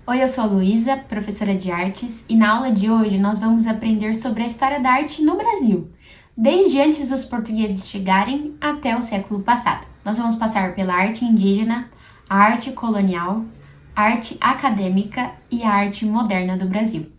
Oi, eu sou a Luísa, professora de artes, e na aula de hoje nós vamos aprender sobre a história da arte no Brasil, desde antes dos portugueses chegarem até o século passado. Nós vamos passar pela arte indígena, a arte colonial, a arte acadêmica e a arte moderna do Brasil.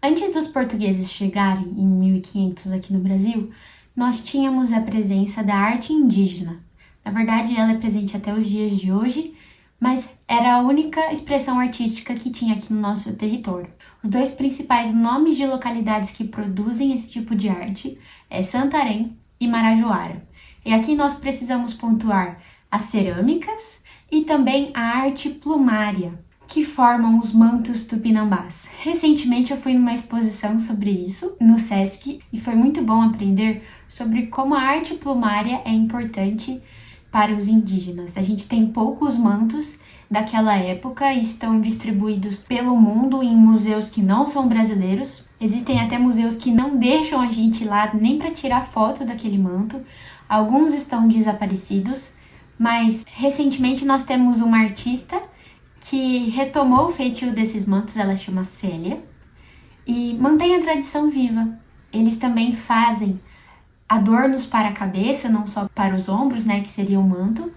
Antes dos portugueses chegarem, em 1500 aqui no Brasil, nós tínhamos a presença da arte indígena. Na verdade, ela é presente até os dias de hoje, mas era a única expressão artística que tinha aqui no nosso território. Os dois principais nomes de localidades que produzem esse tipo de arte é Santarém e Marajoara. E aqui nós precisamos pontuar as cerâmicas e também a arte plumária, que formam os mantos tupinambás. Recentemente eu fui numa exposição sobre isso no Sesc e foi muito bom aprender sobre como a arte plumária é importante para os indígenas. A gente tem poucos mantos daquela época e estão distribuídos pelo mundo em museus que não são brasileiros. Existem até museus que não deixam a gente ir lá nem para tirar foto daquele manto. Alguns estão desaparecidos, mas recentemente nós temos uma artista que retomou o feitio desses mantos, ela chama Célia, e mantém a tradição viva. Eles também fazem adornos para a cabeça, não só para os ombros, né, que seria o manto.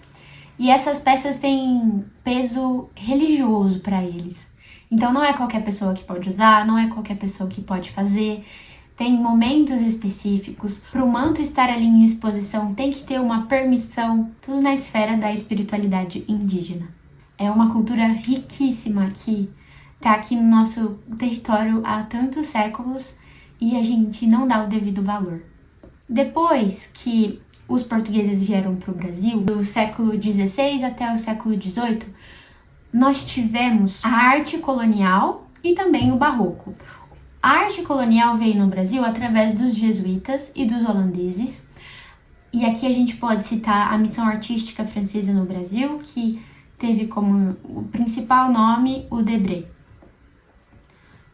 E essas peças têm peso religioso para eles. Então não é qualquer pessoa que pode usar, não é qualquer pessoa que pode fazer. Tem momentos específicos. Para o manto estar ali em exposição, tem que ter uma permissão, tudo na esfera da espiritualidade indígena. É uma cultura riquíssima que está aqui no nosso território há tantos séculos e a gente não dá o devido valor. Depois que os portugueses vieram para o Brasil, do século XVI até o século XVIII, nós tivemos a arte colonial e também o barroco. A arte colonial veio no Brasil através dos jesuítas e dos holandeses, e aqui a gente pode citar a missão artística francesa no Brasil, que teve como o principal nome o Debré.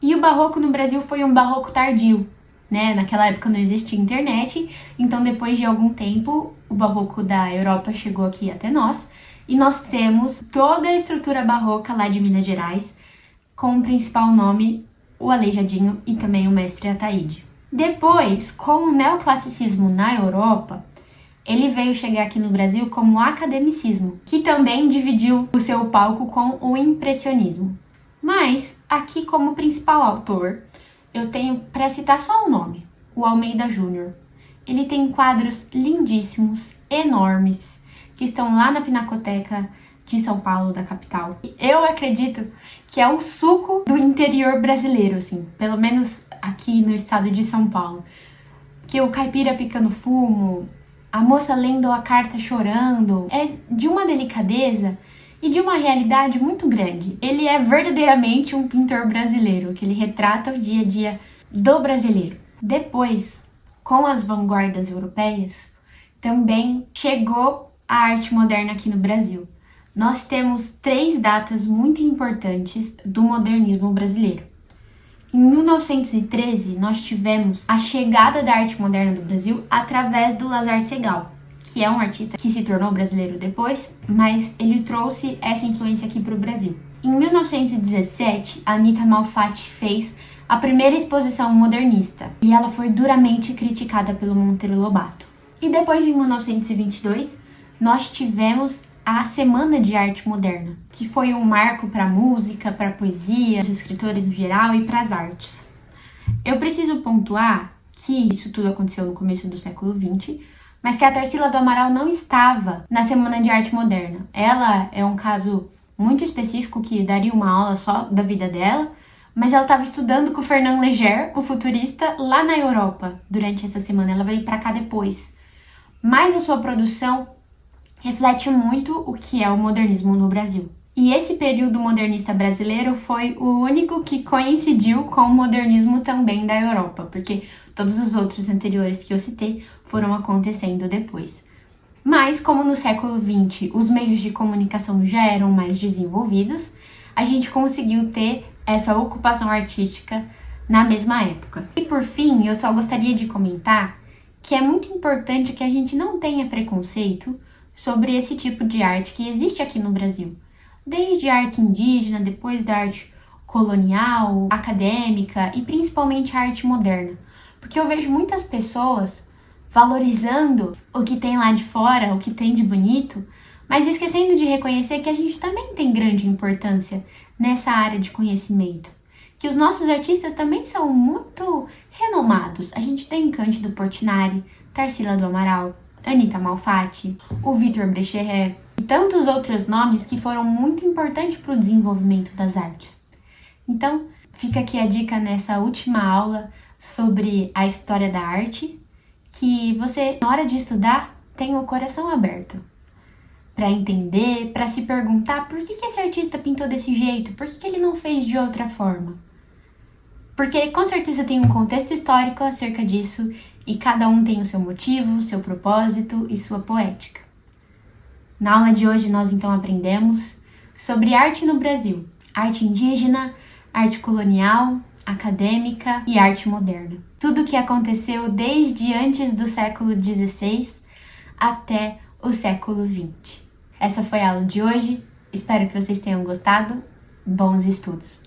E o barroco no Brasil foi um barroco tardio, né? Naquela época não existia internet, então depois de algum tempo o barroco da Europa chegou aqui até nós e nós temos toda a estrutura barroca lá de Minas Gerais, com o principal nome o Aleijadinho e também o Mestre Ataíde. Depois, com o neoclassicismo na Europa, ele veio chegar aqui no Brasil como o academicismo, que também dividiu o seu palco com o impressionismo. Mas, aqui como principal autor, eu tenho para citar só um nome, o Almeida Júnior. Ele tem quadros lindíssimos, enormes, que estão lá na Pinacoteca de São Paulo, da capital. Eu acredito que é o suco do interior brasileiro, assim, pelo menos aqui no estado de São Paulo. Que o caipira picando fumo, a moça lendo a carta chorando, é de uma delicadeza e de uma realidade muito grande. Ele é verdadeiramente um pintor brasileiro, que ele retrata o dia a dia do brasileiro. Depois, com as vanguardas europeias, também chegou a arte moderna aqui no Brasil. Nós temos 3 datas muito importantes do modernismo brasileiro. Em 1913, nós tivemos a chegada da arte moderna do Brasil através do Lazar Segal, que é um artista que se tornou brasileiro depois, mas ele trouxe essa influência aqui para o Brasil. Em 1917, a Anita Malfatti fez a primeira exposição modernista e ela foi duramente criticada pelo Monteiro Lobato. E depois, em 1922, nós tivemos a Semana de Arte Moderna, que foi um marco para a música, para a poesia, os escritores no geral e para as artes. Eu preciso pontuar que isso tudo aconteceu no começo do século XX, mas que a Tarsila do Amaral não estava na Semana de Arte Moderna. Ela é um caso muito específico que daria uma aula só da vida dela, mas ela estava estudando com o Fernand Léger, o futurista, lá na Europa durante essa semana. Ela veio para cá depois. Mas a sua produção reflete muito o que é o modernismo no Brasil. E esse período modernista brasileiro foi o único que coincidiu com o modernismo também da Europa, porque todos os outros anteriores que eu citei foram acontecendo depois. Mas, como no século XX os meios de comunicação já eram mais desenvolvidos, a gente conseguiu ter essa ocupação artística na mesma época. E por fim, eu só gostaria de comentar que é muito importante que a gente não tenha preconceito sobre esse tipo de arte que existe aqui no Brasil. Desde a arte indígena, depois da arte colonial, acadêmica e principalmente a arte moderna. Porque eu vejo muitas pessoas valorizando o que tem lá de fora, o que tem de bonito, mas esquecendo de reconhecer que a gente também tem grande importância nessa área de conhecimento. Que os nossos artistas também são muito renomados. A gente tem Cândido Portinari, Tarsila do Amaral, Anita Malfatti, o Victor Brecheret e tantos outros nomes que foram muito importantes para o desenvolvimento das artes. Então, fica aqui a dica nessa última aula sobre a história da arte, que você, na hora de estudar, tenha o coração aberto para entender, para se perguntar por que esse artista pintou desse jeito, por que ele não fez de outra forma. Porque com certeza tem um contexto histórico acerca disso e cada um tem o seu motivo, seu propósito e sua poética. Na aula de hoje nós então aprendemos sobre arte no Brasil, arte indígena, arte colonial, acadêmica e arte moderna. Tudo o que aconteceu desde antes do século XVI até o século XX. Essa foi a aula de hoje, espero que vocês tenham gostado. Bons estudos!